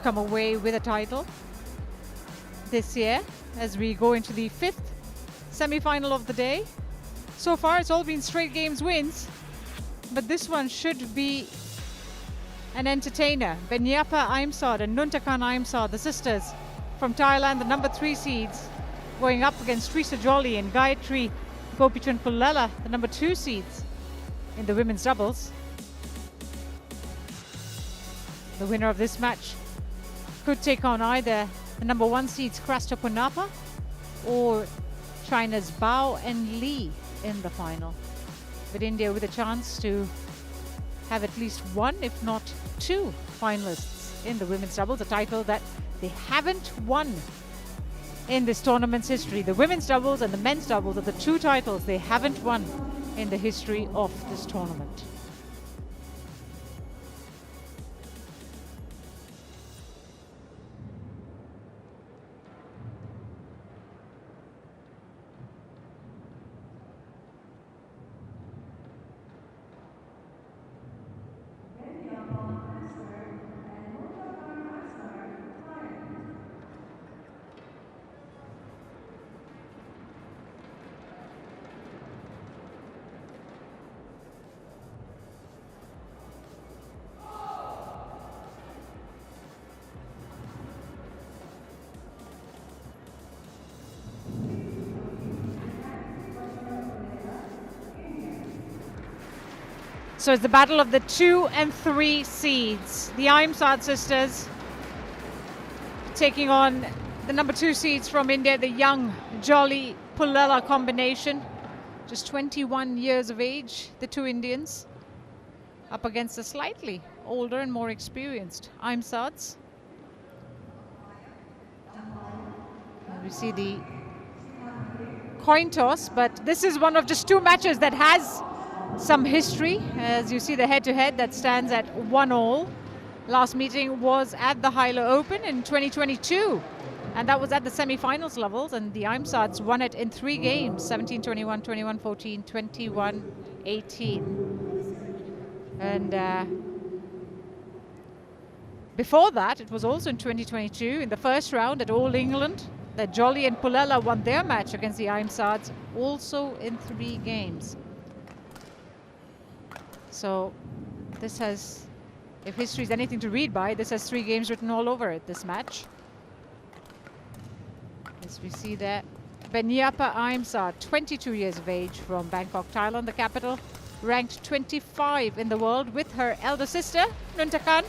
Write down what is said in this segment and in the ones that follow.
come away with a title this year as we go into the 5th semi-final of the day. So far it's all been straight games wins, but this one should be an entertainer. Benyapa Aimsaard and Nuntakan Aimsaard, the sisters from Thailand, the number 3 seeds, going up against Trisa Jolly and Gayatri Gopichan Pullela, the number 2 seeds in the women's doubles. The winner of this match could take on either the number 1 seeds Krasta Punapa or China's Bao and Lee in the final, with India with a chance to have at least one, if not 2 finalists in the women's doubles, a title that they haven't won in this tournament's history. The women's doubles and the men's doubles are the 2 titles they haven't won in the history of this tournament. So it's the battle of the 2 and 3 seeds. The Aimsaard sisters taking on the number 2 seeds from India, the young Jolly Pullela combination. Just 21 years of age, the 2 Indians, up against the slightly older and more experienced Aimsaards. And we see the coin toss, but this is one of just 2 matches that has some history. As you see, the head-to-head that stands at 1-1. Last meeting was at the Hyla Open in 2022, and that was at the semi-finals levels, and the Aimsaards won it in 3 games, 17-21, 21-14, 21-18. And before that, it was also in 2022 in the first round at All England that Jolly and Pullela won their match against the Aimsaards, also in 3 games. So this has, if history is anything to read by, this has 3 games written all over it, this match. As we see there, Benyapa Aimsaard, 22 years of age, from Bangkok, Thailand, the capital, ranked 25 in the world with her elder sister, Nuntakan.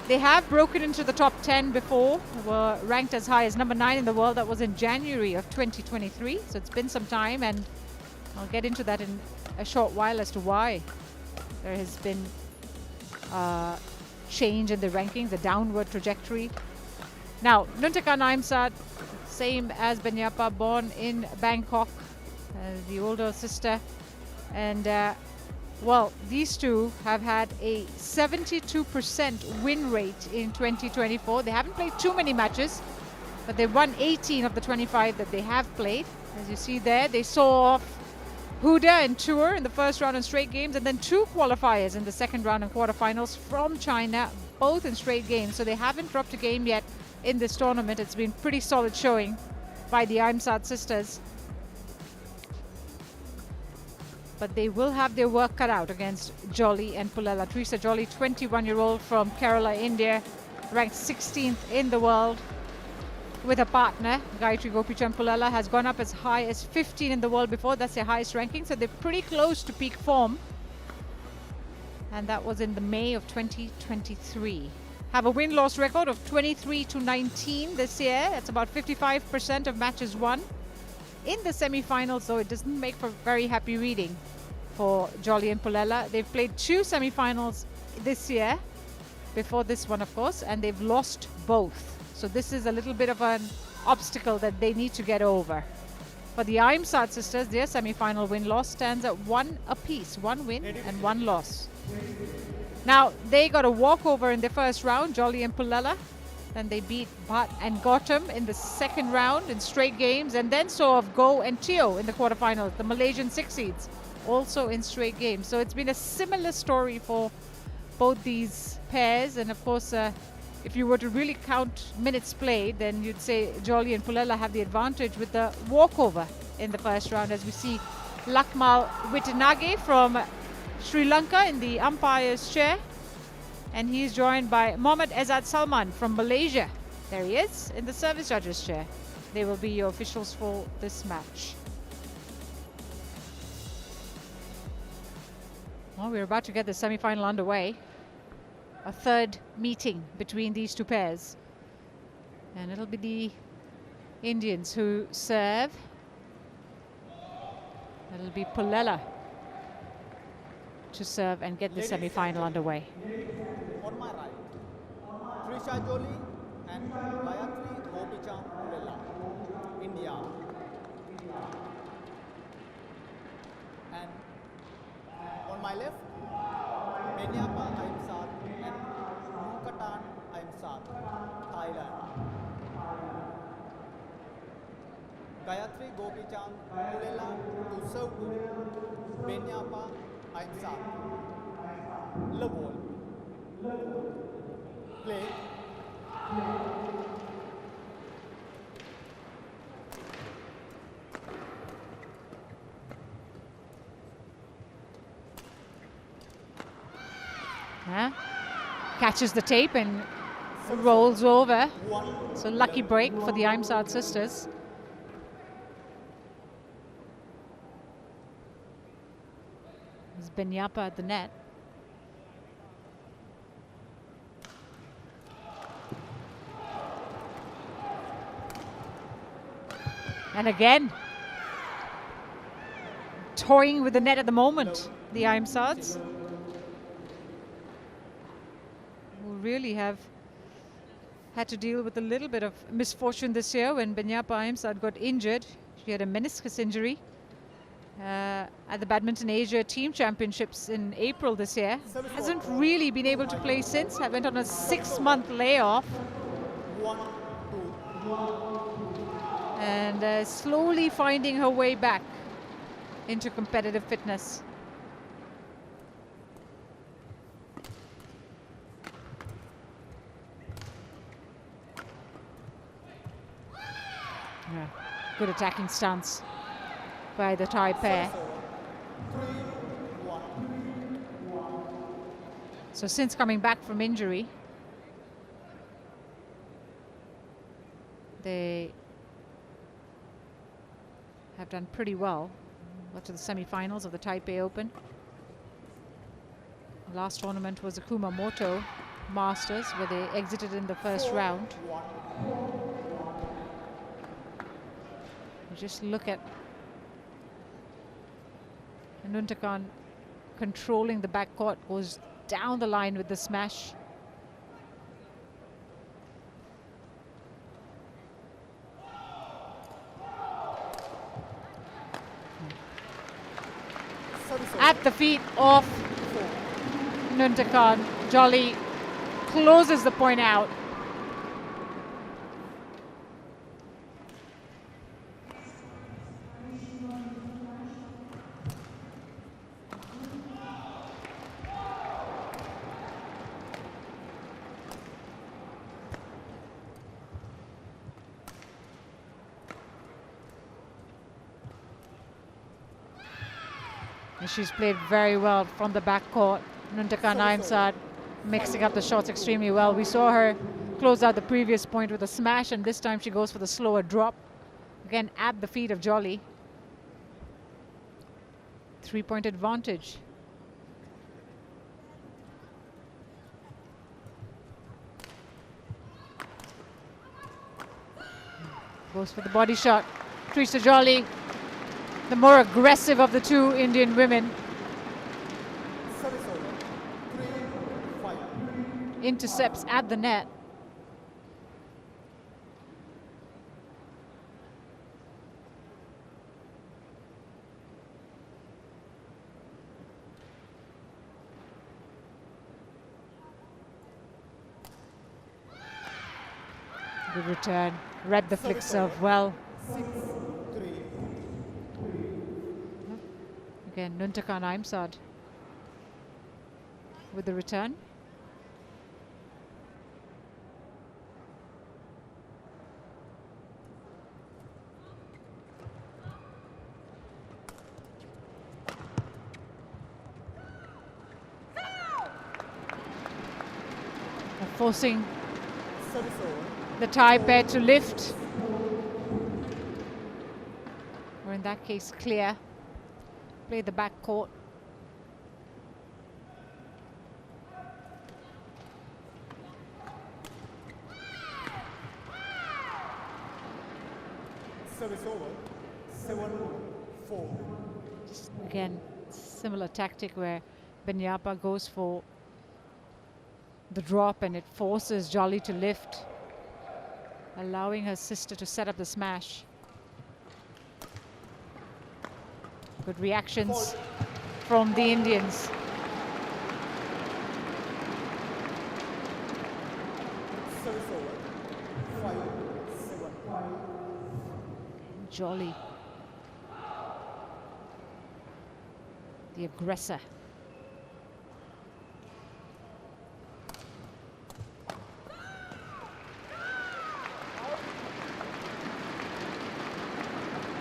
They have broken into the top 10 before, were ranked as high as number 9 in the world. That was in January of 2023, so it's been some time, and I'll get into that in a short while as to why there has been change in the rankings, a downward trajectory. Now, Nuntakan Aimsaard, same as Benyapa, born in Bangkok, the older sister. And, well, these 2 have had a 72% win rate in 2024. They haven't played too many matches, but they've won 18 of the 25 that they have played. As you see there, they saw off Huda and Tour in the first round in straight games, and then 2 qualifiers in the second round and quarterfinals from China, both in straight games. So they haven't dropped a game yet in this tournament. It's been pretty solid showing by the Aimsaard sisters. But they will have their work cut out against Jolly and Pullela. Trisa Jolly, 21-year-old from Kerala, India, ranked 16th in the world. With a partner, Gayatri Gopichan Pullela, has gone up as high as 15 in the world before. That's their highest ranking, so they're pretty close to peak form. And that was in the May of 2023. Have a win-loss record of 23-19 this year. That's about 55% of matches won. In the semi-finals, though, it doesn't make for very happy reading for Jolly and Pullela. They've played 2 semi-finals this year, before this one, of course, and they've lost both. So this is a little bit of an obstacle that they need to get over. For the Aimsaard sisters, their semi-final win-loss stands at 1 apiece, 1 win and 1 loss. Now, they got a walkover in the first round, Jolly and Pullela. Then they beat Bhatt and Gautam in the second round in straight games, and then saw off Go and Teo in the quarterfinals, the Malaysian 6 seeds, also in straight games. So it's been a similar story for both these pairs, and of course, if you were to really count minutes played, then you'd say Jolly and Pullela have the advantage with the walkover in the first round, as we see Lakmal Wittanage from Sri Lanka in the umpire's chair. And he's joined by Mohammad Azad Salman from Malaysia. There he is in the service judges chair. They will be your officials for this match. Well, we're about to get the semi-final underway. A third meeting between these two pairs. And it'll be the Indians who serve. It'll be Pullela to serve and get the semi-final underway. On my right, Trisha Jolie and Gayatri Gopichand Pullela, India. And on my left, Benyapa Aimsaard and Mukatan Aimsaard, Thailand. Gayatri Gopichand Pullela to serve to Benyapa Aimsaard. Le ball. Play. Catches the tape and rolls over. So lucky break for the Aimsaard sisters. There's Benyapa at the net. And again, toying with the net at the moment, the Aimsaards, who really have had to deal with a little bit of misfortune this year when Benyapa Aimsaard got injured. She had a meniscus injury at the Badminton Asia Team Championships in April this year. Hasn't really been able to play since. Went on a 6-month layoff. And slowly finding her way back into competitive fitness. Yeah, good attacking stance by the Thai pair. So since coming back from injury, they have done pretty well. Got to the semi-finals of the Taipei Open. The last tournament was the Kumamoto Masters, where they exited in the first round. You just look at Nuntakan controlling the backcourt, goes down the line with the smash. At the feet of Nuntakan, Jolly closes the point out. She's played very well from the backcourt. Nuntakan Aimsaard mixing up the shots extremely well. We saw her close out the previous point with a smash, and this time she goes for the slower drop. Again, at the feet of Jolly. 3-point advantage. Goes for the body shot. Trisha Jolly, the more aggressive of the two Indian women. Intercepts at the net. Good return. Read the flick serve well. Again, Nuntakan Aimsaard with the return. forcing Service over. the Thai pair to lift, or in that case clear, play the back court. Service over. 7-4. Again, similar tactic where Benyapa goes for the drop and it forces Jolly to lift, allowing her sister to set up the smash. Good reactions from the Indians. Service over. 5-7. Jolly, the aggressor.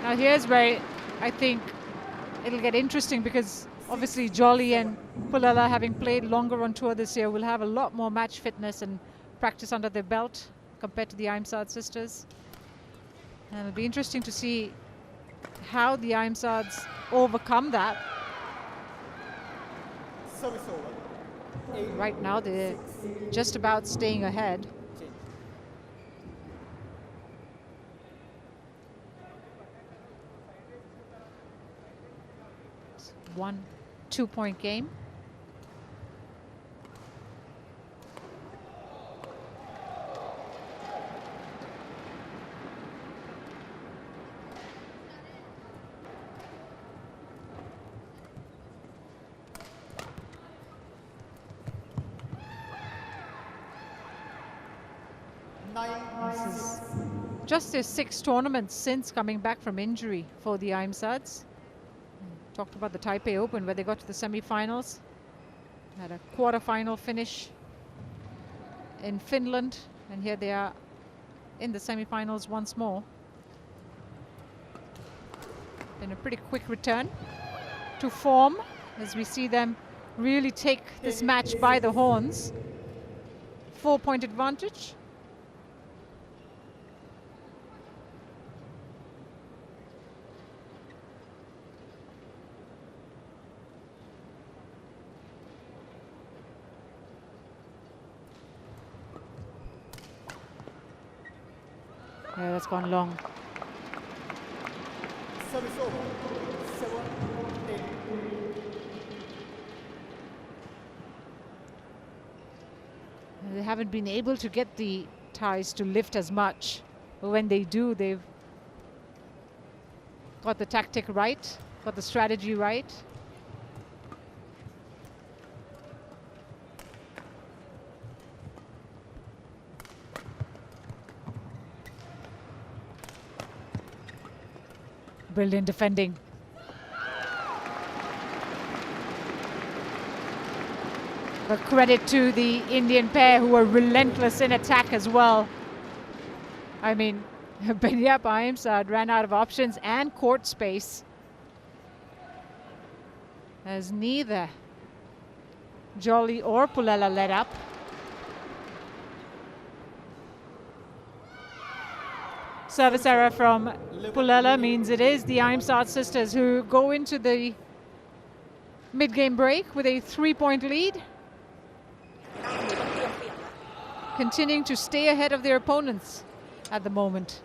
Now here's where I think it'll get interesting, because obviously Jolly and Pullela, having played longer on tour this year, will have a lot more match fitness and practice under their belt compared to the Aimsaard sisters. And it'll be interesting to see how the Aimsaards overcome that. Service over. 8. Right now they're just about staying ahead. Change. It's 1-2 point game. This is just their 6th tournament since coming back from injury for the Aimsaards. Talked about the Taipei Open where they got to the semi-finals. Had a quarter-final finish in Finland, and here they are in the semi-finals once more. Been a pretty quick return to form as we see them really take this match by the horns. 4-point advantage. Yeah, that's gone long. Service over. 7-8. They haven't been able to get the Thais to lift as much. But when they do, they've got the tactic right, got the strategy right. Brilliant defending. But credit to the Indian pair who were relentless in attack as well. I mean, Benyapa Aimsaard ran out of options and court space, as neither Jolly or Pullela let up. Service error from Pullela means it is the Aimsaard sisters who go into the mid-game break with a 3-point lead, continuing to stay ahead of their opponents at the moment.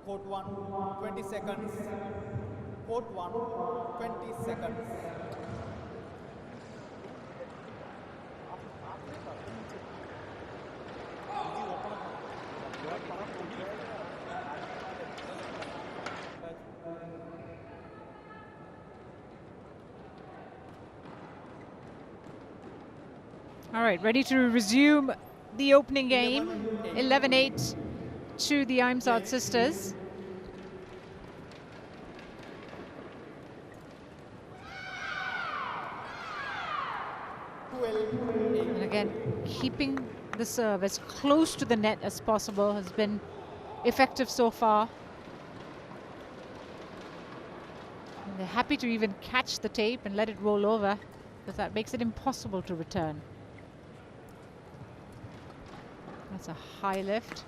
Court 1, 20 seconds. Court 1, 20 seconds. All right, ready to resume the opening game. 11-8 to the Aimsaard sisters. 12, 8. And again, keeping the serve as close to the net as possible has been effective so far. And they're happy to even catch the tape and let it roll over, because that makes it impossible to return. That's a high lift.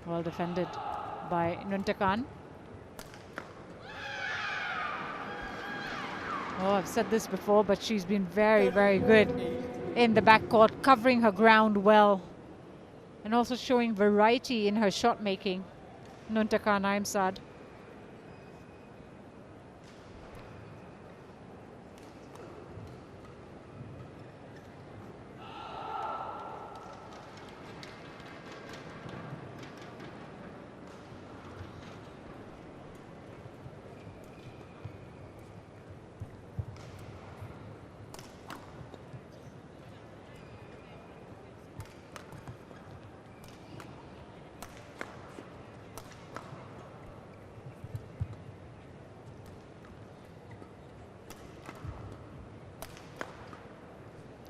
Well defended by Nuntakan. Oh, I've said this before, but she's been very, very good in the backcourt, covering her ground well and also showing variety in her shot making. Nuntakan Aimsaard.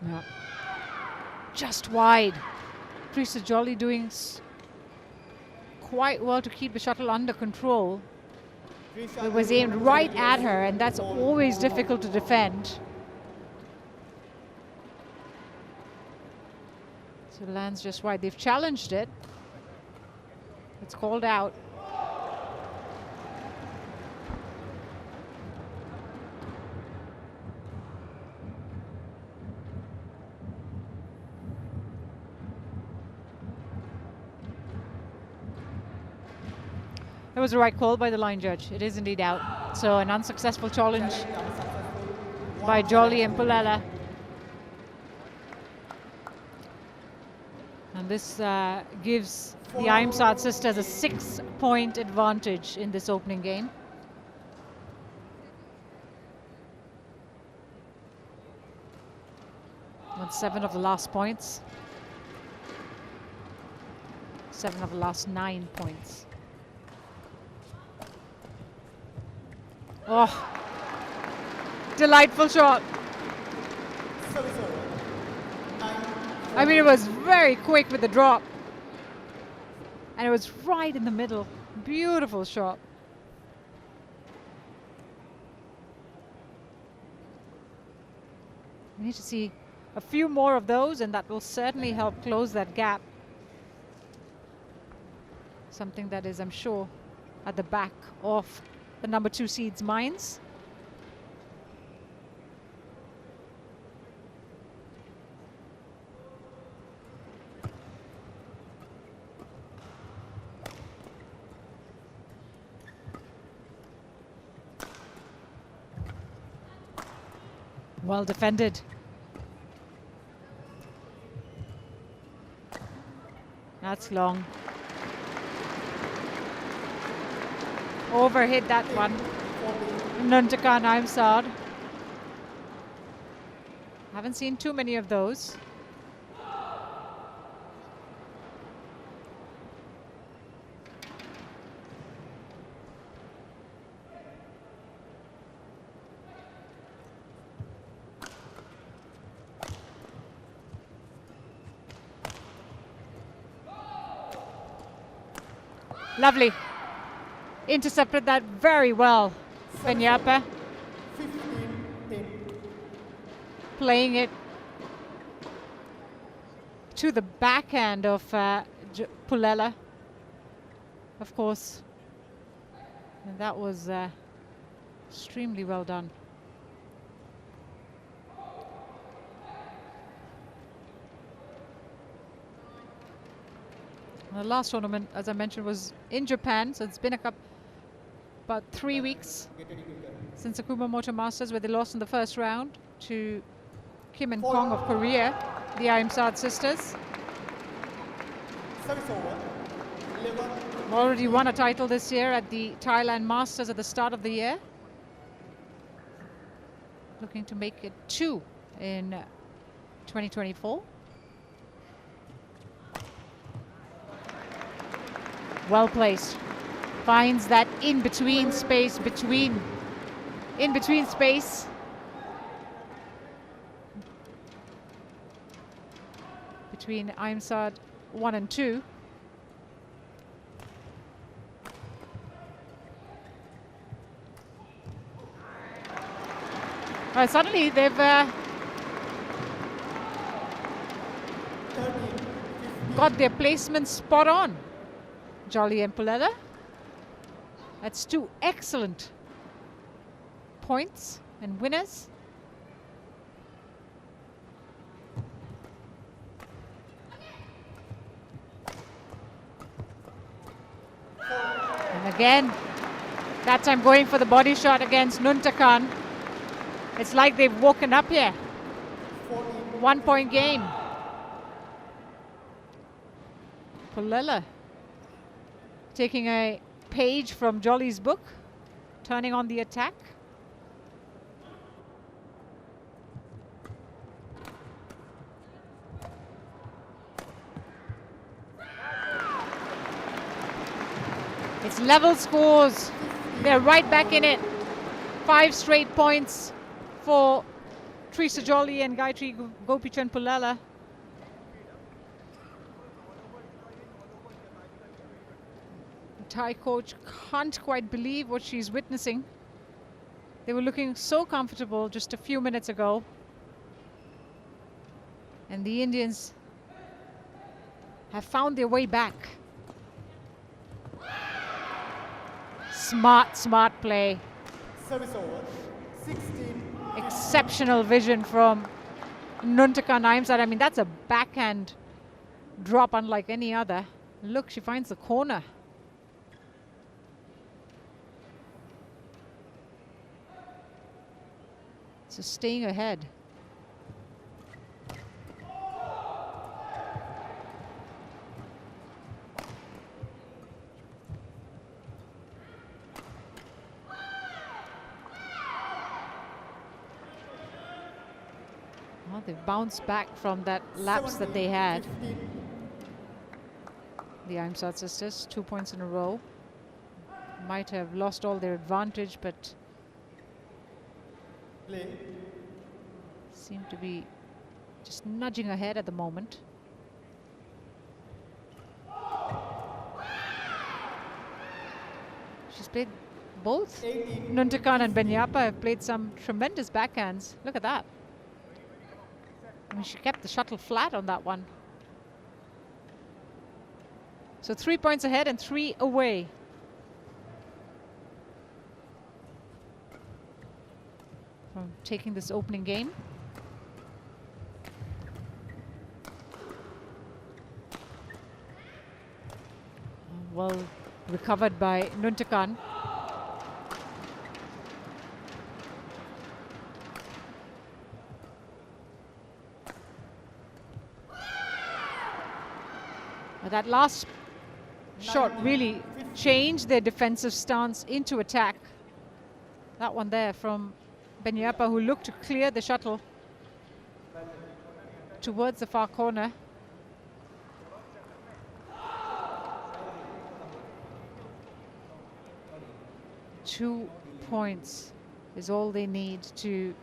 Yeah. Just wide. Teresa Jolly doing quite well to keep the shuttle under control. It was aimed right at her, and that's always difficult to defend. So it lands just wide. They've challenged it. It's called out. It was the right call by the line judge. It is indeed out. So an unsuccessful challenge by Jolly and Pullela. And this gives the Aimsaard sisters a 6-point advantage in this opening game. Won 7 of the last points. 7 of the last 9 points. Oh, delightful shot. I mean, it was very quick with the drop. And it was right in the middle. Beautiful shot. We need to see a few more of those, and that will certainly help close that gap. Something that is, I'm sure, at the back of the number 2 seed's minds. Well defended. That's long. Overhit that one. Nuntakan Aimsaard. Haven't seen too many of those. Lovely. Intercepted that very well, Penyapa. Playing it to the backhand of Pullela, of course. And that was extremely well done. The last tournament, as I mentioned, was in Japan, so it's been about 3 weeks since the Kumamoto Masters, where they lost in the first round to Kim and Kong of Korea, the Aimsaard sisters. Already won a title this year at the Thailand Masters at the start of the year. Looking to make it 2 in 2024. Well placed. Finds that in-between space, in-between space. Between Aimsaard 1 and 2. Suddenly they've got their placement spot on. Jolly and Pullela. That's 2 excellent points and winners. And again, that time going for the body shot against Nuntakan. It's like they've woken up here. 1 point game. Pullela taking a page from Jolly's book, turning on the attack. It's level scores. They're right back in it. 5 straight points for Teresa Jolly and Gayatri Gopichan Pullela. Thai coach can't quite believe what she's witnessing. They were looking so comfortable just a few minutes ago. And the Indians have found their way back. Smart play. Service over. 16. Exceptional vision from Nuntakan Aimsaard. I mean, that's a backhand drop unlike any other. Look, she finds the corner. So staying ahead. Well, they've bounced back from that lapse that they had. 15. The Aimsaard sisters, 2 points in a row. Might have lost all their advantage, but Play. seem to be just nudging ahead at the moment. She's played both. 18. Nuntakan and Benyapa have played some tremendous backhands. Look at that. I mean, she kept the shuttle flat on that one. So 3 points ahead and 3 away. From taking this opening game. Well recovered by Nuntakan. But that last shot really changed their defensive stance into attack. That one there from Benyapa, who looked to clear the shuttle towards the far corner. Two points is all they need to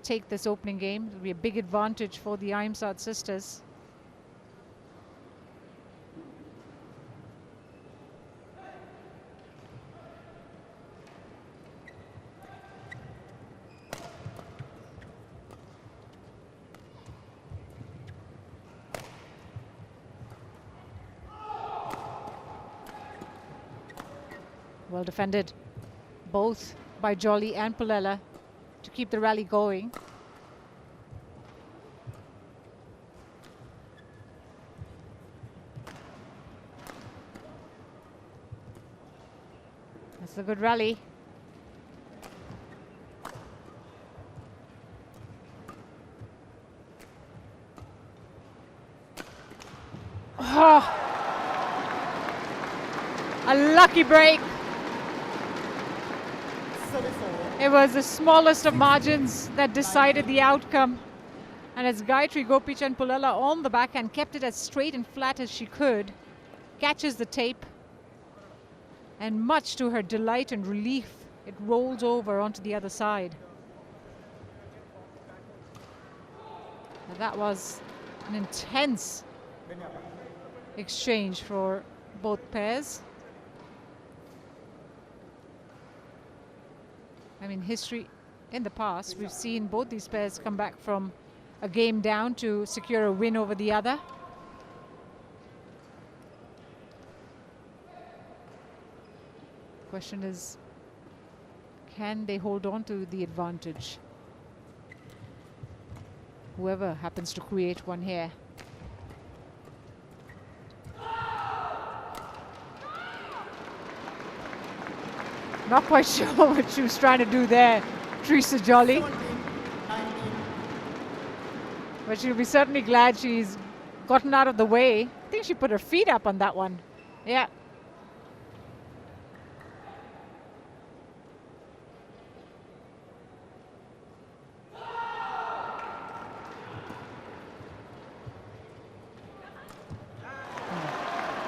take this opening game. It'll be a big advantage for the Aimsaard sisters. Well defended, both by Jolly and Pullela, to keep the rally going. That's a good rally. Oh, a lucky break. It was the smallest of margins that decided the outcome. And as Gayatri Gopichan Pullela on the backhand kept it as straight and flat as she could, catches the tape, And much to her delight and relief, it rolls over onto the other side. Now that was an intense exchange for both pairs. I mean, history in the past, we've seen both these pairs come back from a game down to secure a win over the other. Question is, can they hold on to the advantage? Whoever happens to create one here. Not quite sure what she was trying to do there, Teresa Jolly. 17, 19. But she'll be certainly glad she's gotten out of the way. I think she put her feet up on that one. Yeah.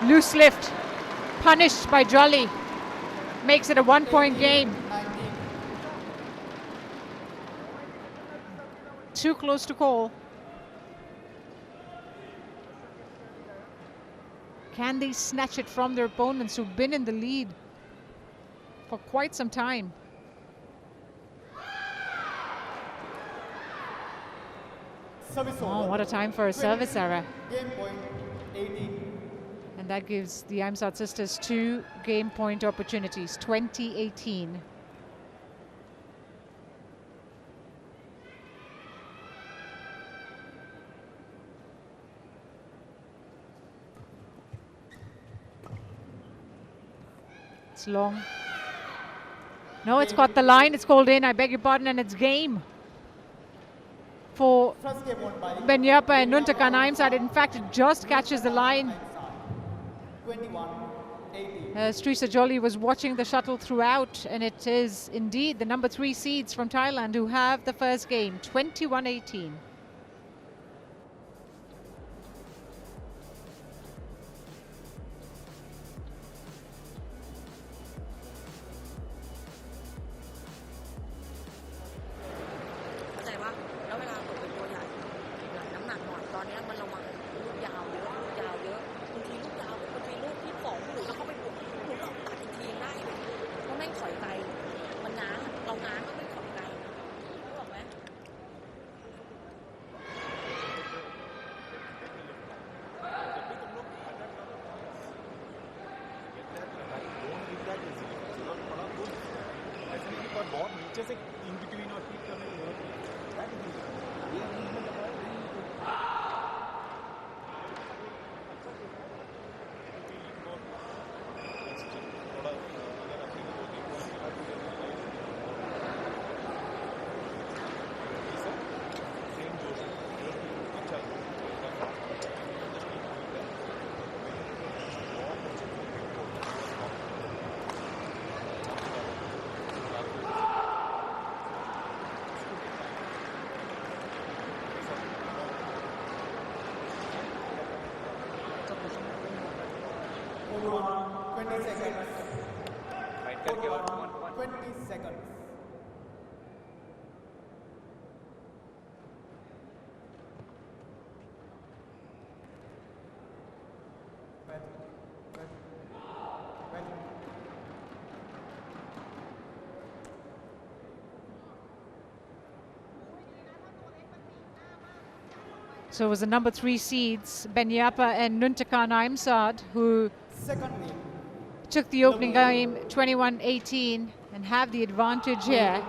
Loose lift, punished by Jolly. Makes it a 1-point game. 19. Too close to call. Can they snatch it from their opponents who've been in the lead for quite some time? Service Oh, over. what a time for a service error. Game point 18. And that gives the Aimsaard sisters 2 game point opportunities, 20-18. It's long. No, it's got the line. It's called in. I beg your pardon, and it's game for First game won by Benyapa and Nuntakan Aimsaard. In fact, it just catches the line. 21, 18. As Teresa Jolly was watching the shuttle throughout, and it is indeed the number 3 seeds from Thailand who have the first game, 21-18. Hold on, 20 seconds. Hold on, 20 seconds. Ready, ready, ready. So it was the number 3 seeds, Benyapa and Nuntakan Aimsaard, who Second game. took the opening game 21-18 and have the advantage here.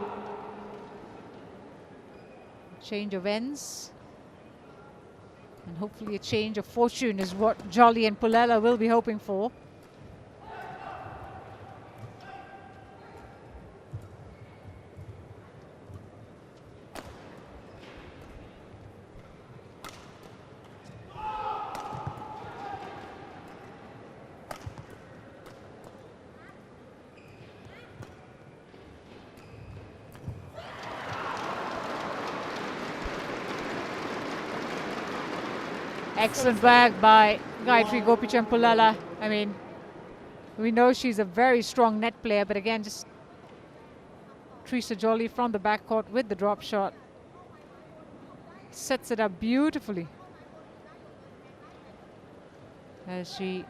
Change of ends. And hopefully a change of fortune is what Jolly and Pullela will be hoping for. Excellent bag by Gayatri Gopichand Pullela. I mean, We know she's a very strong net player, but again, just Teresa Jolly from the backcourt with the drop shot. Sets it up beautifully as she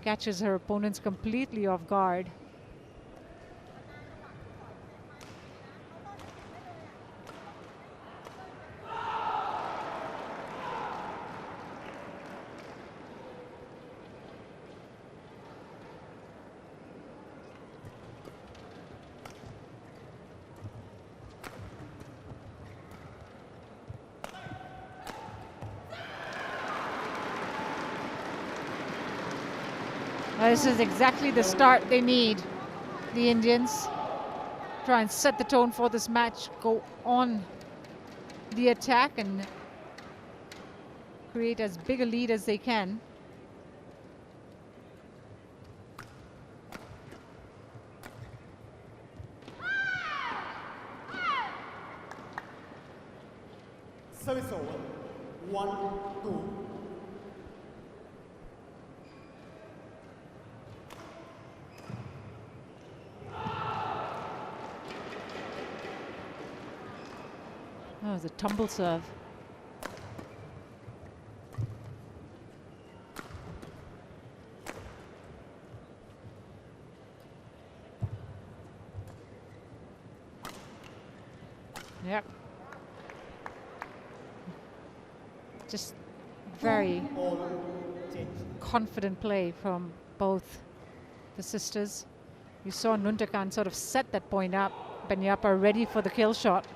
catches her opponents completely off guard. This is exactly the start they need, the Indians. Try and set the tone for this match, go on the attack and create as big a lead as they can. Service over. 1-2. Oh, it's a tumble serve. Yep. Just very confident play from both the sisters. You saw Nuntakan sort of set that point up. Benyapa ready for the kill shot.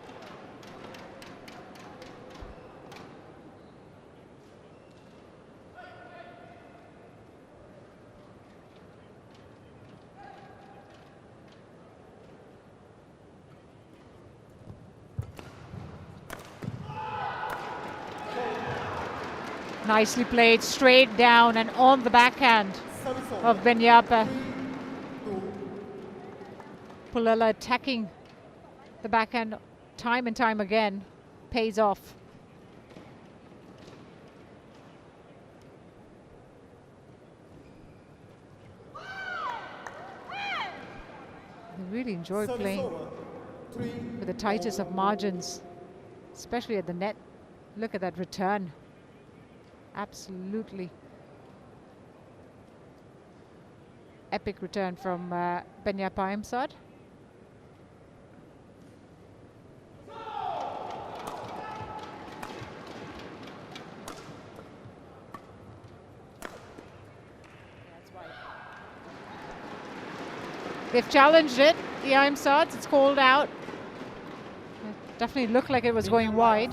Nicely played, straight down and on the backhand of Benyapa. Pullela attacking the backhand time and time again. Pays off. They really enjoy playing with the tightest of margins, especially at the net. Look at that return. Absolutely epic return from Benyapa Aimsaard. They've challenged it, the Aimsaards. It's called out. It definitely looked like it was going wide.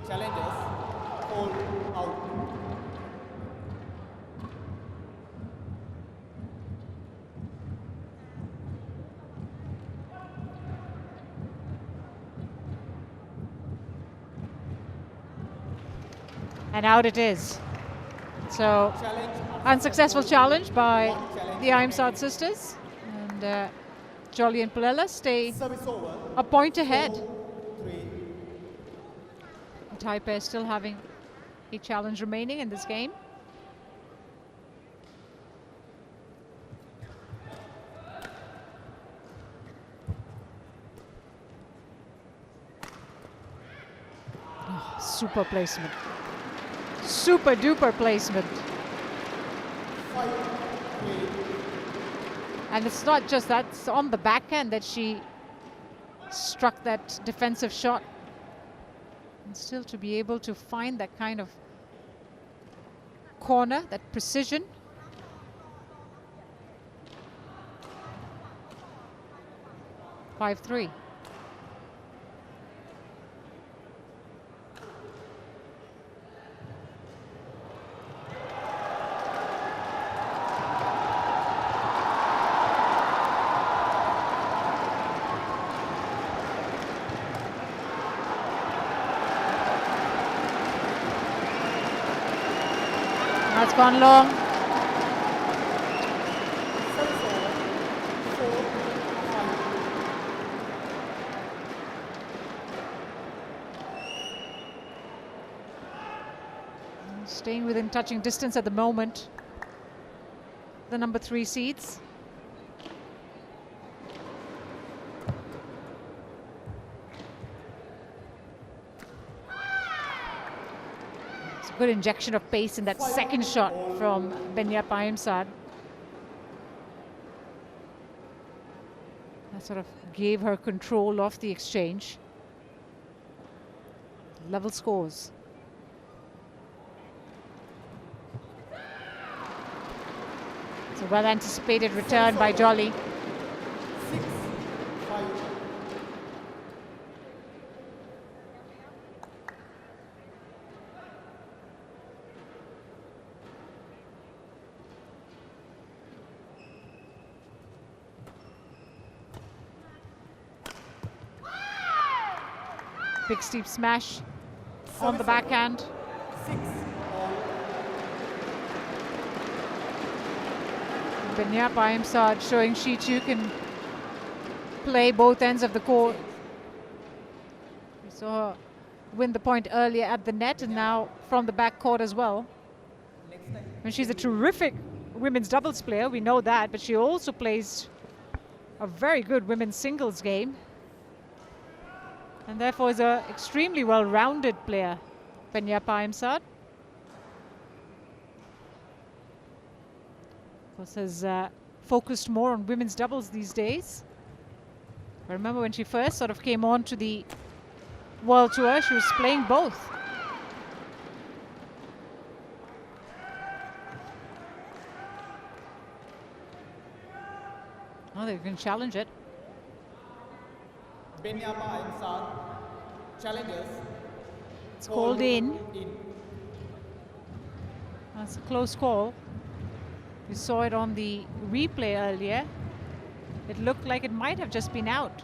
Challenges. Hold out. And out it is. So, unsuccessful challenge by the Aimsaard sisters. And Jolly and Pullela stay a point ahead. The Thai pair still having a challenge remaining in this game. Oh, super placement. Super duper placement. And it's not just that, it's on the backhand that she struck that defensive shot. And still to be able to find that kind of corner, that precision. (5-3). That's gone long. Staying within touching distance at the moment, the number 3 seeds. It's a good injection of pace in that second shot from Benyapa Aimsaard. That sort of gave her control of the exchange. Level scores. It's a well-anticipated return by Jolly. 6-5. Big steep smash on the backhand. 6-all. Benyapa Aimsaard showing she too can play both ends of the court. We saw her win the point earlier at the net and now from the back court as well. And she's a terrific women's doubles player, we know that, but she also plays a very good women's singles game. And therefore is an extremely well-rounded player, Benyapa Aimsaard. Of course, has focused more on women's doubles these days. I remember when she first sort of came on to the World Tour, she was playing both. Oh, they can challenge it. Benyapa Aimsaard challenges. It's called in. That's a close call. We saw it on the replay earlier. It looked like it might have just been out.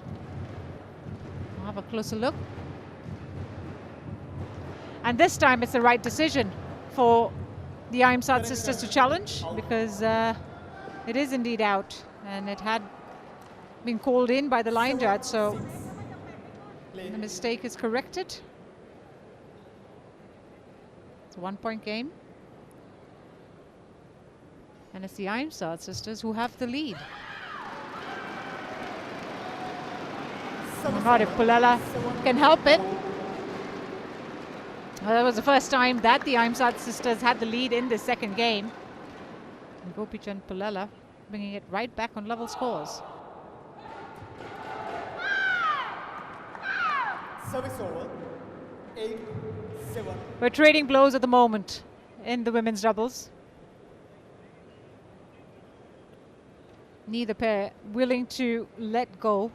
We'll have a closer look. And this time it's the right decision for the Aimsaard sisters to challenge, because it is indeed out and it had been called in by the line judge, so the mistake is corrected. It's a 1-point game. And it's the Aimsaard sisters who have the lead. Not if Pullela can help it. Well, that was the first time that the Aimsaard sisters had the lead in the second game. And Gopich and Pullela bringing it right back on level scores. Service over. 8-7. We're trading blows at the moment in the women's doubles. Neither pair willing to let go.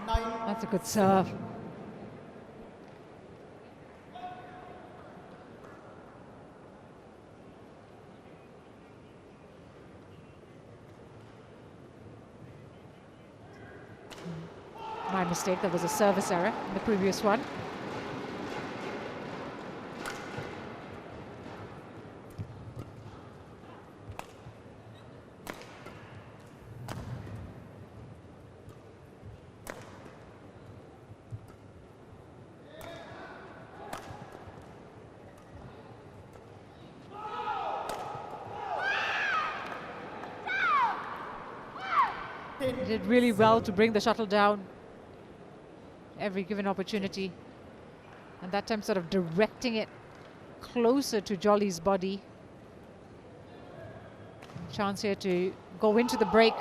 That's a good serve. My mistake, there was a service error in the previous one. They did really well to bring the shuttle down every given opportunity, and that time sort of directing it closer to Jolly's body. Chance here to go into the break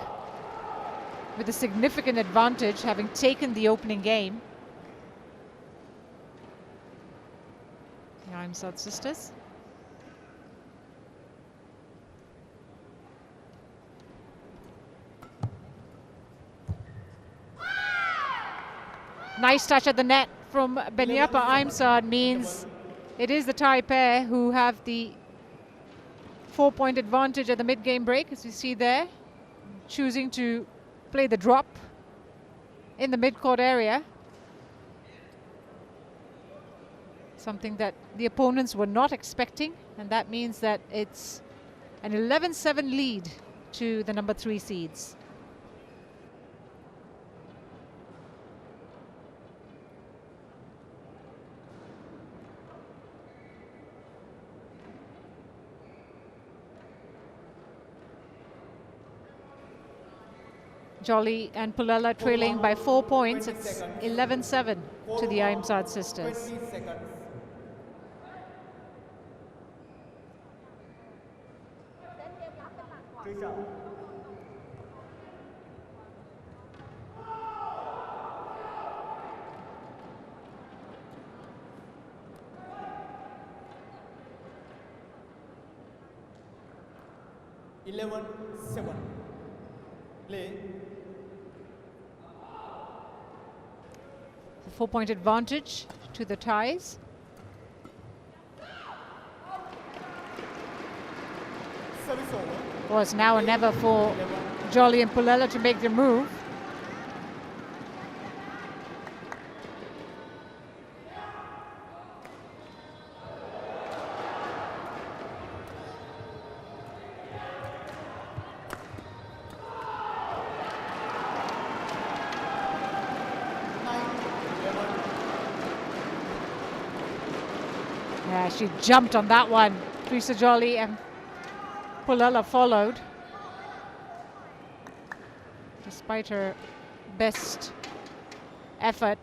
with a significant advantage, having taken the opening game. The Aimsaard sisters. Nice touch at the net from Benyapa Aimsaard means it is the Thai pair who have the 4-point advantage at the mid-game break, as you see there, choosing to play the drop in the mid-court area. Something that the opponents were not expecting, and that means that it's an 11-7 lead to the number 3 seeds. Jolly and Pullela trailing by 4 points. It's 11-7 to the Aimsaard sisters. 20 seconds. Trisha. Eleven, 7. Play. 4-point advantage to the ties. Service over. Was now or never for 11. Jolly and Pullela to make the move. Yeah, she jumped on that one. Teresa Jolly and Pullela followed. Despite her best effort,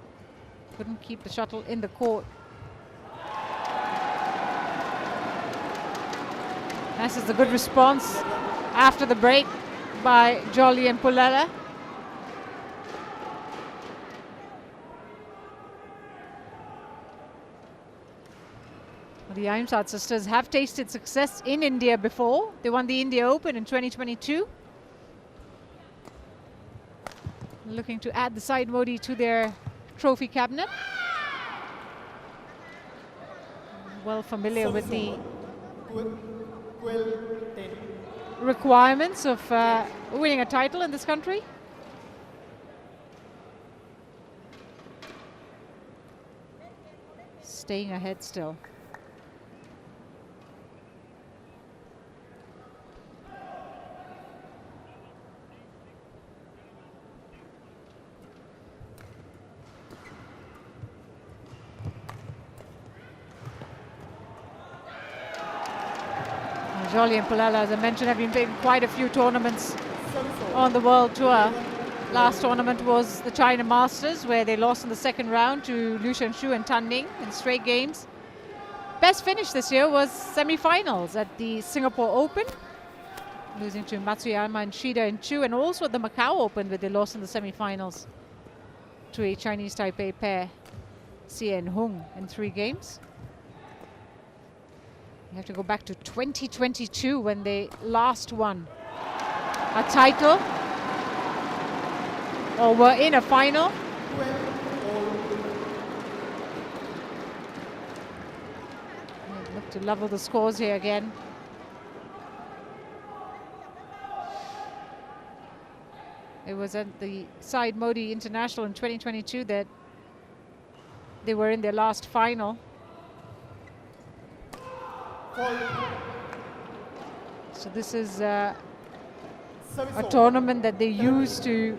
couldn't keep the shuttle in the court. This is a good response after the break by Jolly and Pullela. The Aimsaard sisters have tasted success in India before. They won the India Open in 2022. Looking to add the Syed Modi to their trophy cabinet. Well familiar with the 12-10. requirements of winning a title in this country. Staying ahead still. Jolly and Pullela, as I mentioned, have been playing quite a few tournaments on the World Tour. Last tournament was the China Masters, where they lost in the second round to Liu Shenshu and Tan Ning in straight games. Best finish this year was semi-finals at the Singapore Open, losing to Matsuyama and Shida in 2, and also at the Macau Open, where they lost in the semi-finals to a Chinese Taipei pair, Xie and Hung, in 3 games. You have to go back to 2022 when they last won a title or were in a final. They look to level the scores here again. It was at the Syed Modi International in 2022 that they were in their last final. So this is a tournament that they use to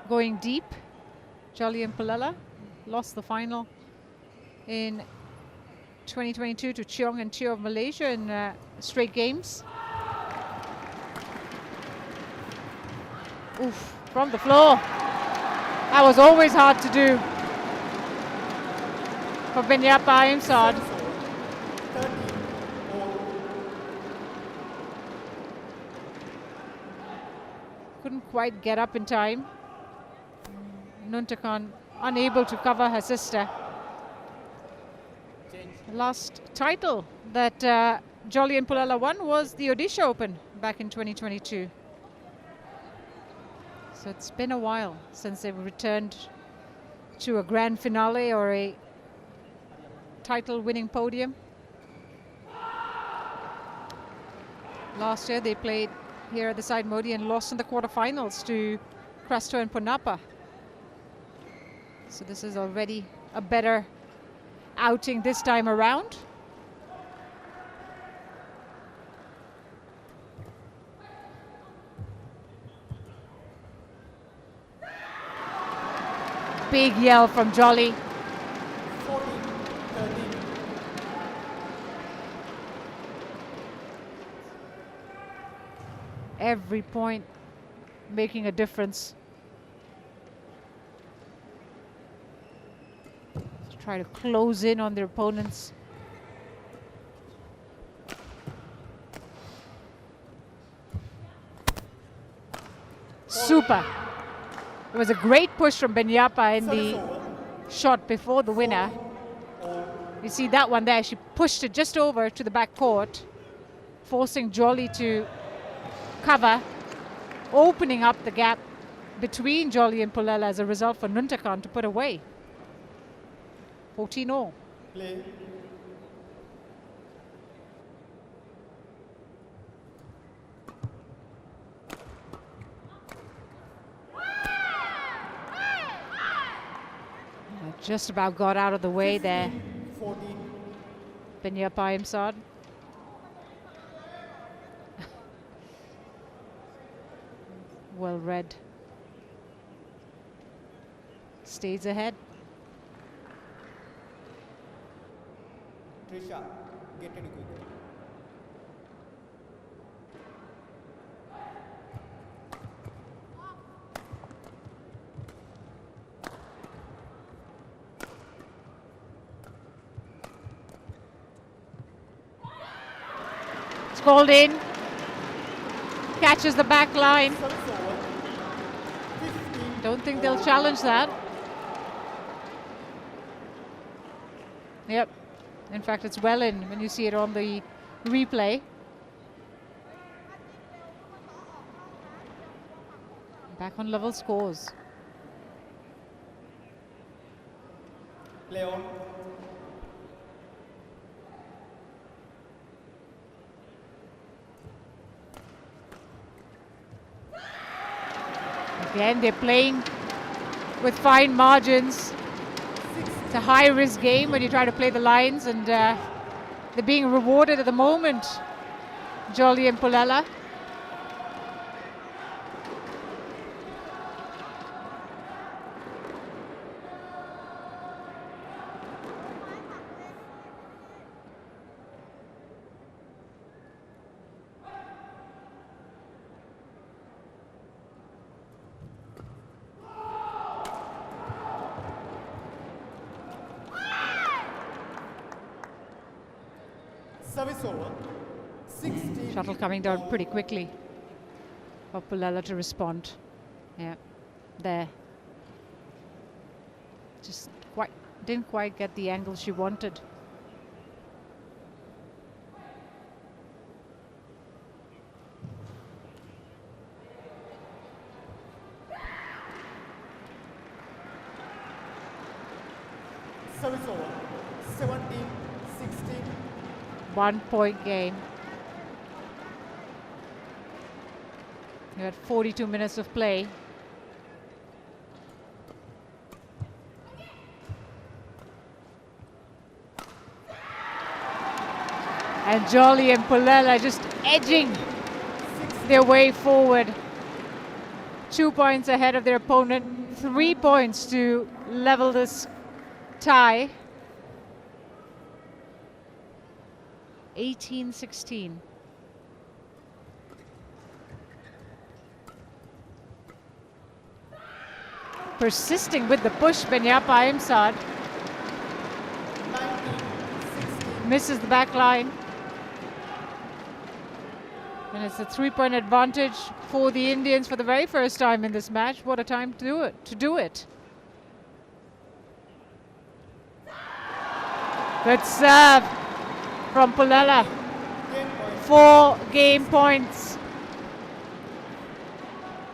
going deep. Jolly and Pullela lost the final in 2022 to Cheong and Cheo of Malaysia in straight games. Oof, from the floor. That was always hard to do for Binyapa Aimsaard. Couldn't quite get up in time. Nuntakan unable to cover her sister. The last title that Jolly and Pullela won was the Odisha Open back in 2022. So it's been a while since they've returned to a grand finale or a title winning podium. Last year they played here at the Syed Modi and lost in the quarterfinals to Crasto and Ponapa. So this is already a better outing this time around. Big yell from Jolly. 14-13. Every point making a difference. Try to close in on their opponents. Super. It was a great push from Benyapa in the shot before the winner. You see that one there, she pushed it just over to the back court, forcing Jolly to cover, opening up the gap between Jolly and Pullela as a result for Nuntakan to put away. 14-all. Play. Just about got out of the way there. 14. Benyapa Aimsaard. Well read. Stays ahead. Trisha, get ready quick. It's called in. Catches the back line. Service over. 15. Don't think they'll challenge that. Yep. In fact, it's well in when you see it on the replay. Back on level scores. Play on. Again, they're playing with fine margins. It's a high-risk game when you try to play the lines, and they're being rewarded at the moment, Jolly and Pullela. Service over. 16. Shuttle coming down pretty quickly for Pullela to respond. Yeah, there. Just didn't quite get the angle she wanted. Service over. 17, 16. 1 point game. You had 42 minutes of play. And Jolly and Pullela just edging their way forward. 2 points ahead of their opponent. 3 points to level this tie. 18-16. Persisting with the push, Benyapa Aimsaard. 19, Misses the back line. And it's a 3-point advantage for the Indians for the very first time in this match. What a time to do it. Good serve from Pullela. 4 game points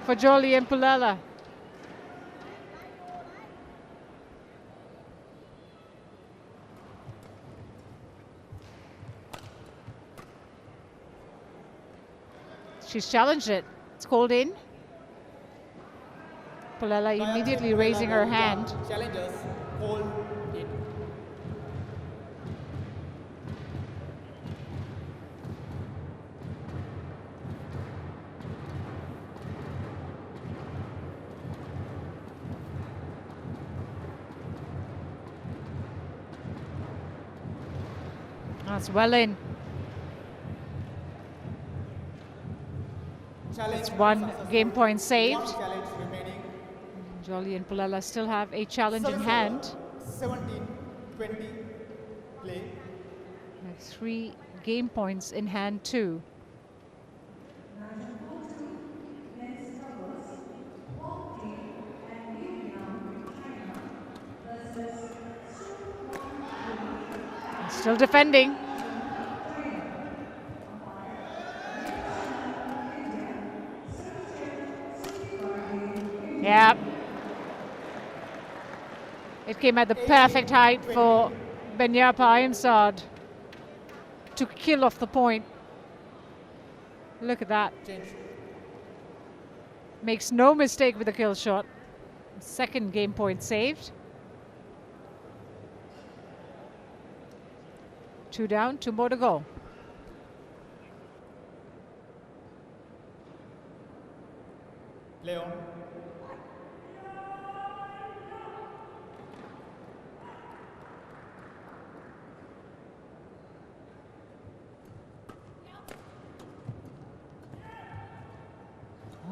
for Jolly and Pullela. She's challenged it. It's called in. Pullela immediately raising her hand. Challengers, hold it. That's well in. Challenge It's one successful. game point saved. One challenge remaining. Jolly and Pullela still have a challenge in Service hand. over. 17-20. Play. They have 3 game points in hand too. Still defending. Yeah. It came at the perfect height for Aimsaard to kill off the point. Look at that. Change. Makes no mistake with the kill shot. Second game point saved. 2 down, 2 more to go. Play on.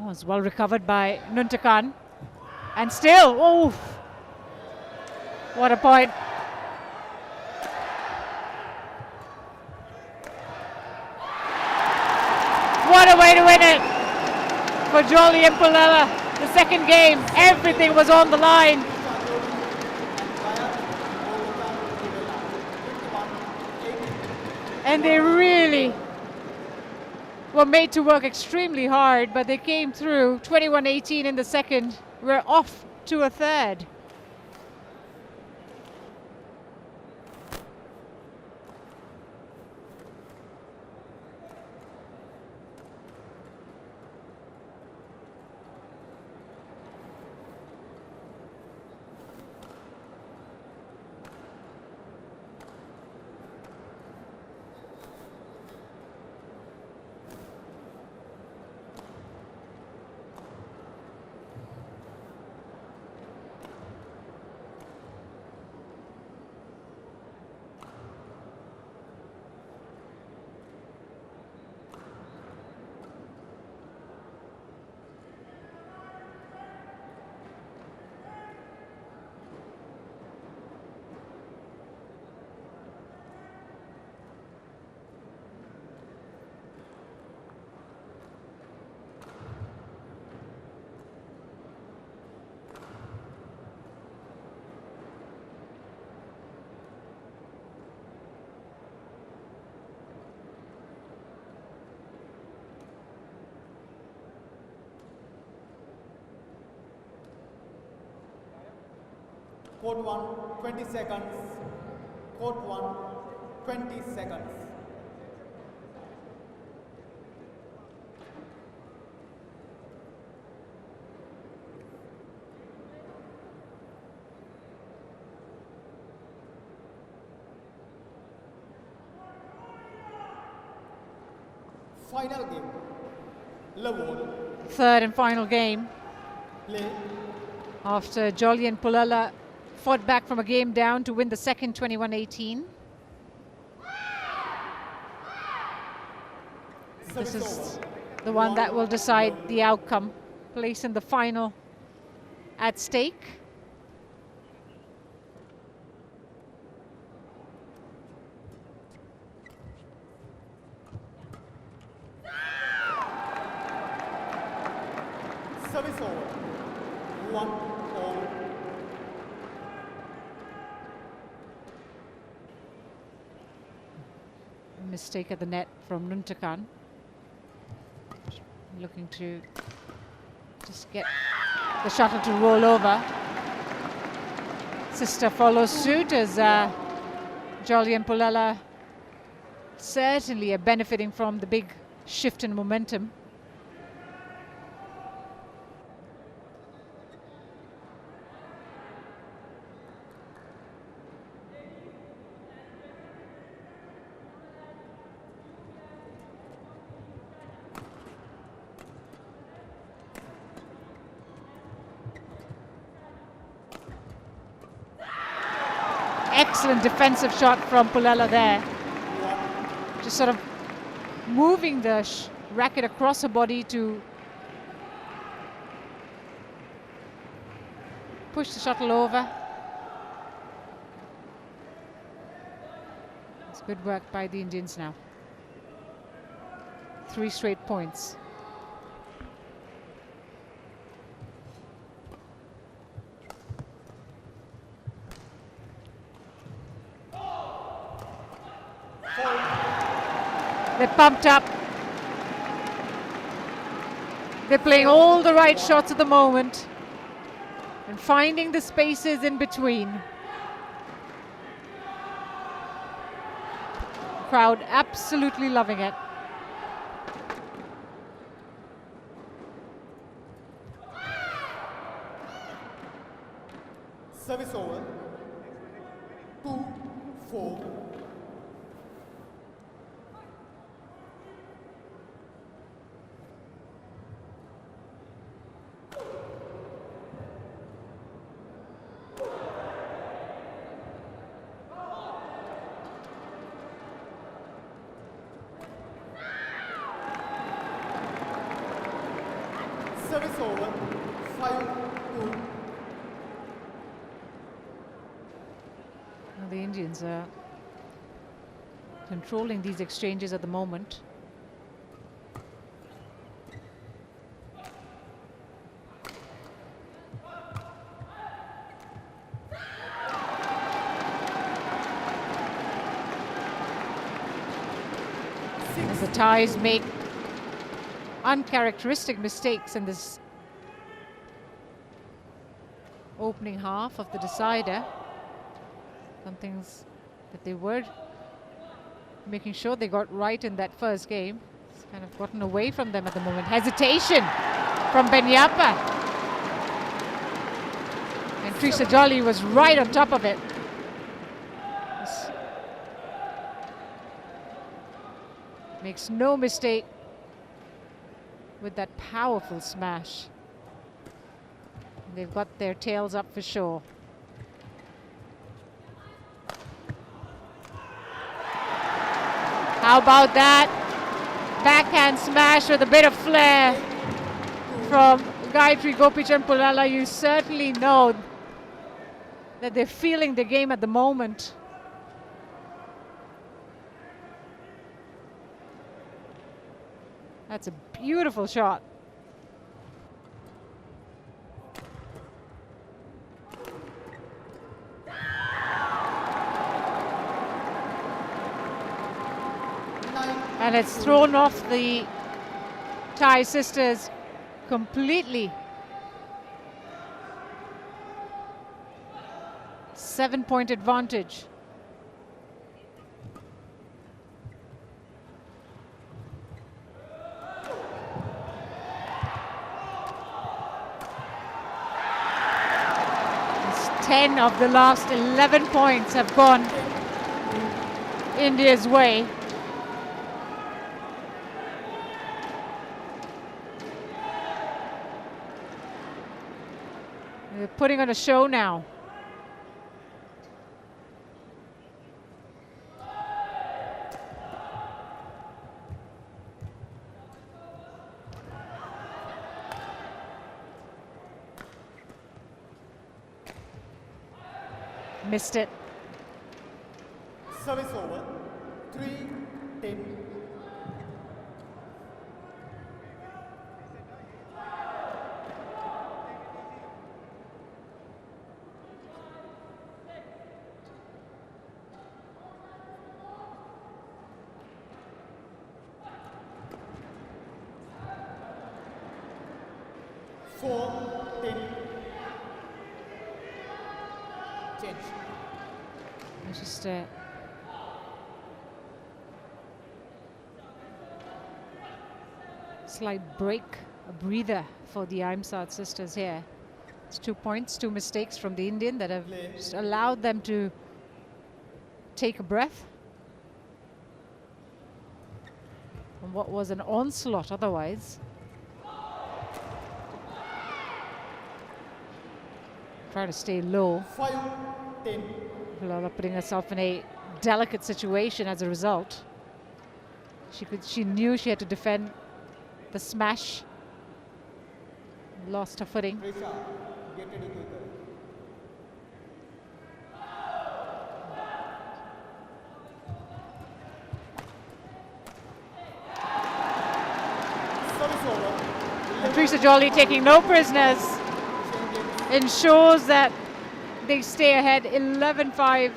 Oh, it's well recovered by Nuntakan. And still, oh, what a point. What a way to win it for Jolly and Pullela. The second game, everything was on the line. And they really were made to work extremely hard, but they came through. 21-18 in the second. We're off to a third. Court 1, 20 seconds. Court 1, 20 seconds. Final game. Level. Third and final game. Play. After Jolly and Pullela fought back from a game down to win the second 21-18. This is the one that will decide the outcome. Place in the final at stake. Service over. 1-all. Mistake at the net from Nuntakan. Looking to just get the shuttle to roll over. Sister follows suit as Jolly and Pullela certainly are benefiting from the big shift in momentum. Excellent defensive shot from Pullela there. Just sort of moving the racket across her body to push the shuttle over. It's good work by the Indians now. 3 straight points. They're pumped up. They're playing all the right shots at the moment and finding the spaces in between. Crowd absolutely loving it. Service over. 2-4. Service over. 5-2. The Indians are controlling these exchanges at the moment. As the Thais make uncharacteristic mistakes in this opening half of the decider. Some things that they were making sure they got right in that first game. It's kind of gotten away from them at the moment. Hesitation from Benyapa. And Teresa Jolly was right on top of it. Makes no mistake with that powerful smash. They've got their tails up for sure. How about that? Backhand smash with a bit of flair from Gayatri Gopichan Pullela. You certainly know that they're feeling the game at the moment. That's a beautiful shot. And it's thrown off the Thai sisters completely. 7-point advantage. It's 10 of the last 11 points have gone India's way. They're putting on a show now. Missed it. Service over. 3-10. Change. It's just a slight break, a breather for the Aimsaard sisters here. It's 2 points, 2 mistakes from the Indian that have just allowed them to take a breath from what was an onslaught otherwise. Trying to stay low. 5-10. Pullela putting herself in a delicate situation as a result. She knew she had to defend the smash. Lost her footing. Risha, get ready quicker. Teresa Jolly taking no prisoners, ensures that they stay ahead 11-5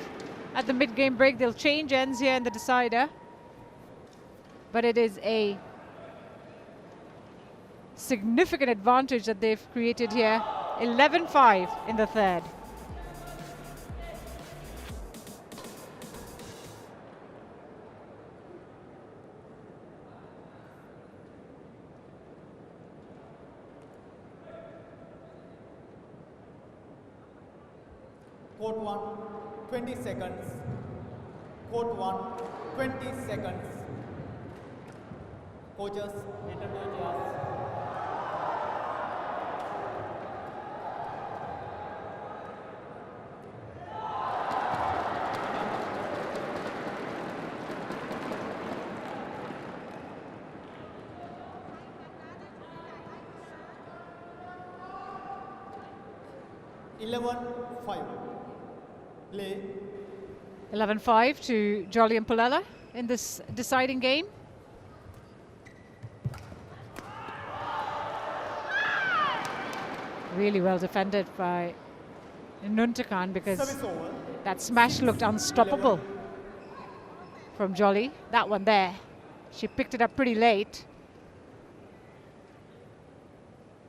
at the mid-game break. They'll change ends here in the decider, but it is a significant advantage that they've created here. 11-5 in the third. Court 1, 20 seconds. Court 1, 20 seconds. Coaches, intermediates. Play. 11-5 to Jolly and Pullela in this deciding game. Really well defended by Nuntakan, because that smash looked unstoppable from Jolly. That one there, she picked it up pretty late.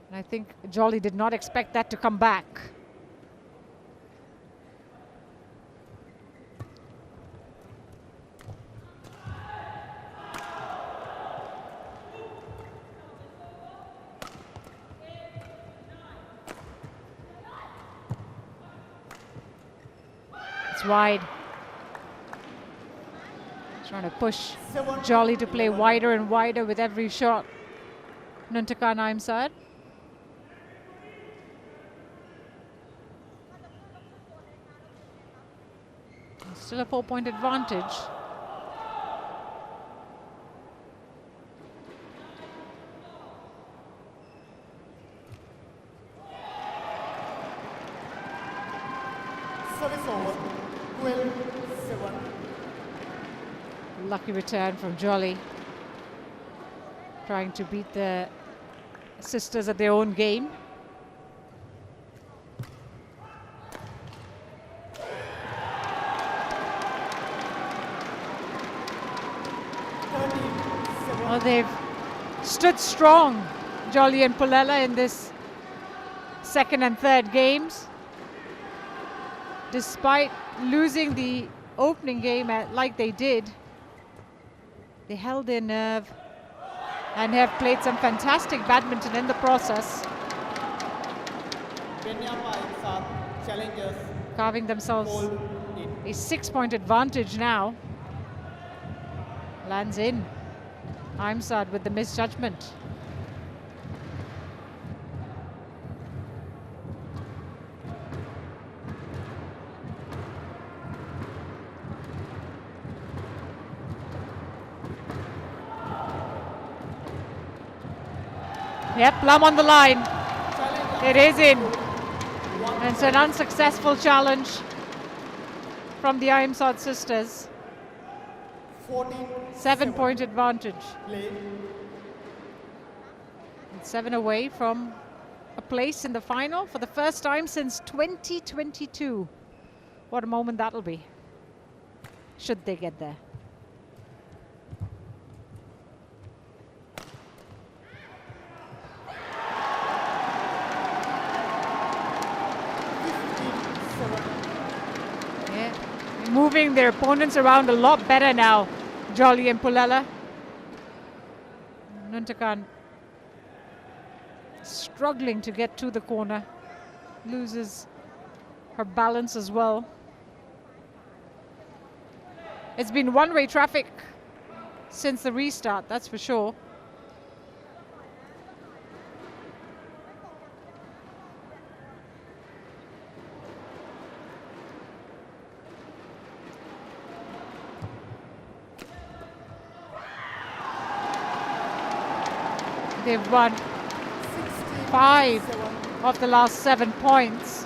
And I think Jolly did not expect that to come back. It's wide. Trying to push Jolly to play wider and wider with every shot. Nuntakan Aimsaard. Still a 4-point advantage. Service over. 12-7. Lucky return from Jolly. Trying to beat the sisters at their own game. Well, they've stood strong, Jolly and Pullela, in this second and third games. Despite losing the opening game like they did, they held their nerve and have played some fantastic badminton in the process, carving themselves a 6-point advantage now. Lands in. Aimsaard with the misjudgment. Yep, plumb on the line. It is in. And it's an unsuccessful challenge from the Aimsaard sisters. 7-point advantage. And 7 away from a place in the final for the first time since 2022. What a moment that'll be, should they get there. Moving their opponents around a lot better now, Jolly and Pullela. Nuntakan struggling to get to the corner, loses her balance as well. It's been one-way traffic since the restart, that's for sure. They've won 5 of the last 7 points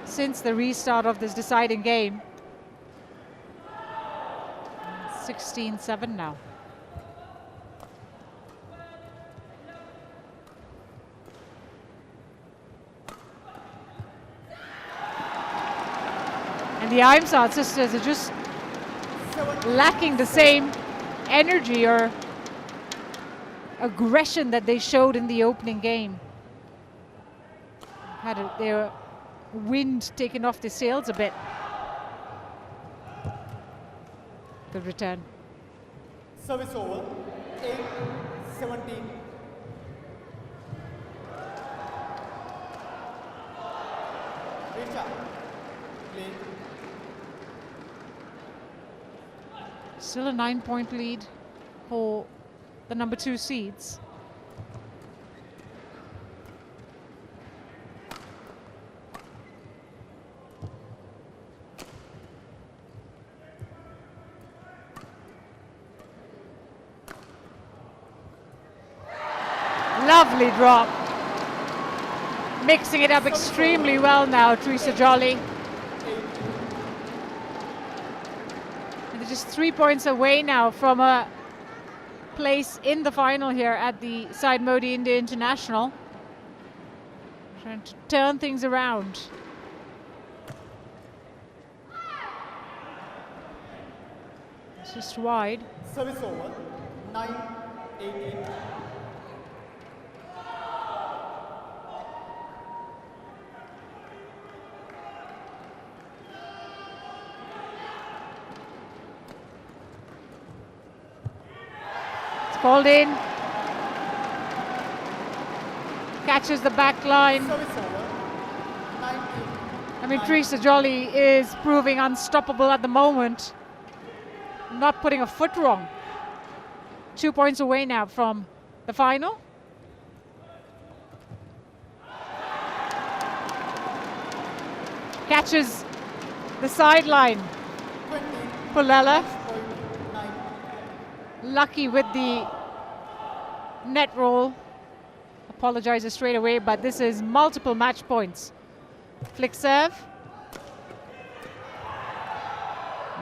since the restart of this deciding game. 16-7 now. And the Aimsaard sisters are just lacking the same energy or aggression that they showed in the opening game. Had their wind taken off the sails a bit. Good return. Service over, 8-17. Richa, play. Still a 9-point lead for the number 2 seeds. Lovely drop. Mixing it up extremely well now, Teresa Jolly. And they're just 3 points away now from a place in the final here at the Syed Modi India International. Trying to turn things around. It's just wide. Service over, 9-18. Called in. Catches the back line. Service over, 19. I mean, Teresa Jolly is proving unstoppable at the moment. Not putting a foot wrong. 2 points away now from the final. Catches the sideline. 20. Pullela. 9. Lucky with the net roll. Apologizes straight away, but this is multiple match points. Flick serve.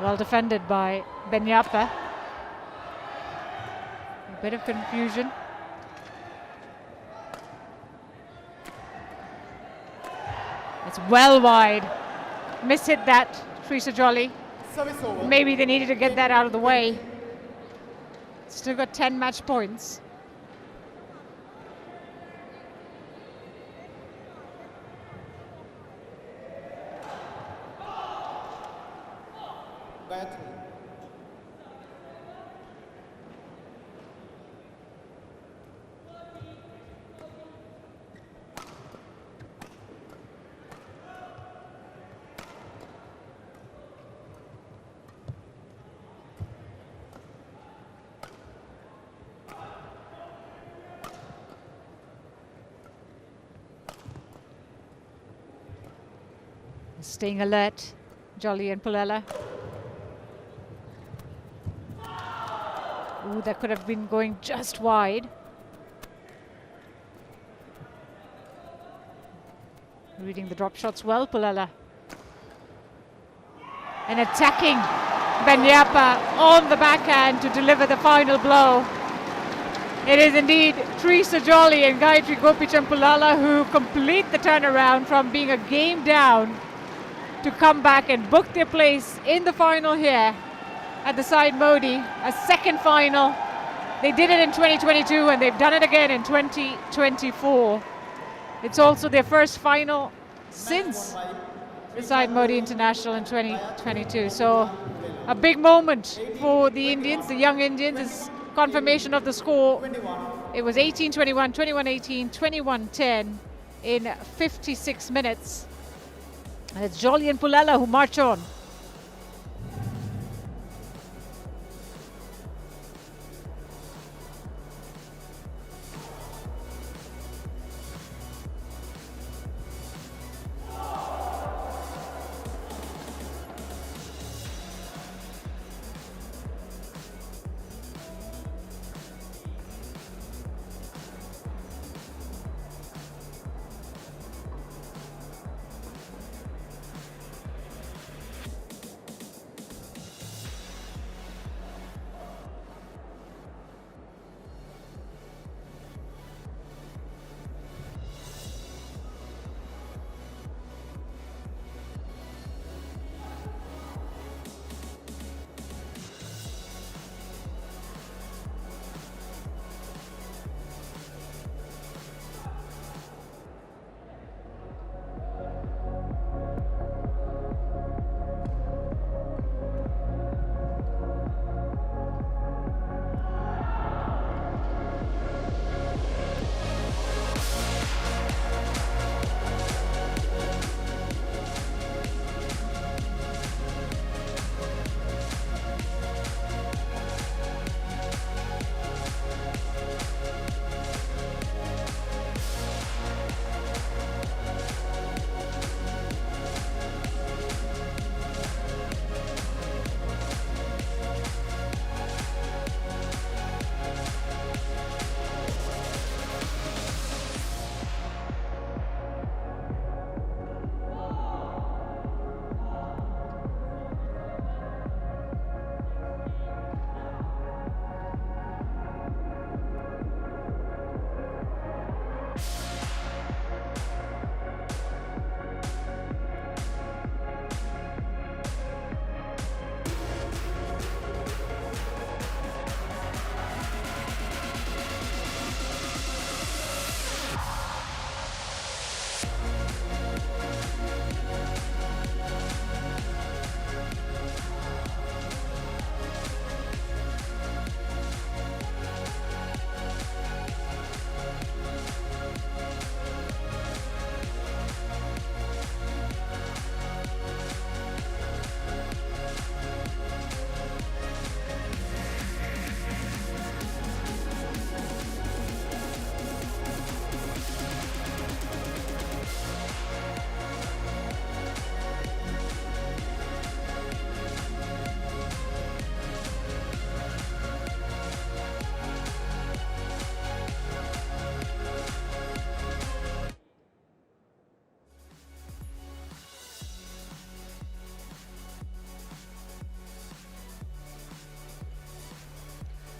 Well defended by Benyapa. A bit of confusion. It's well wide. Mishit that, Teresa Jolly. Service over. Maybe they needed to get that out of the way. Still got 10 match points. Gayatri. Staying alert, Jolly and Pullela. Ooh, that could have been going just wide. Reading the drop shots well, Pullela. And attacking Benyapa on the backhand to deliver the final blow. It is indeed Teresa Jolly and Gayatri Gopichand Pullela who complete the turnaround from being a game down to come back and book their place in the final here at the Syed Modi, a second final. They did it in 2022 and they've done it again in 2024. It's also their first final since the Syed Modi International in 2022. So a big moment for the Indians, the young Indians. Is confirmation of the score. It was 18-21, 21-18, 21-10 in 56 minutes. And it's Jolly and Pullela who march on.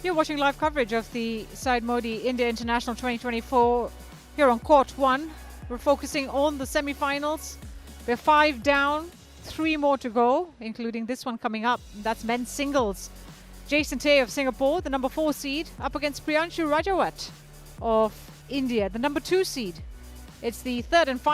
You're watching live coverage of the Syed Modi India International 2024 here on Court 1. We're focusing on the semi-finals. We're 5 down, 3 more to go, including this one coming up. That's men's singles. Jason Tay of Singapore, the number 4 seed, up against Priyanshu Rajawat of India, the number 2 seed. It's the third and final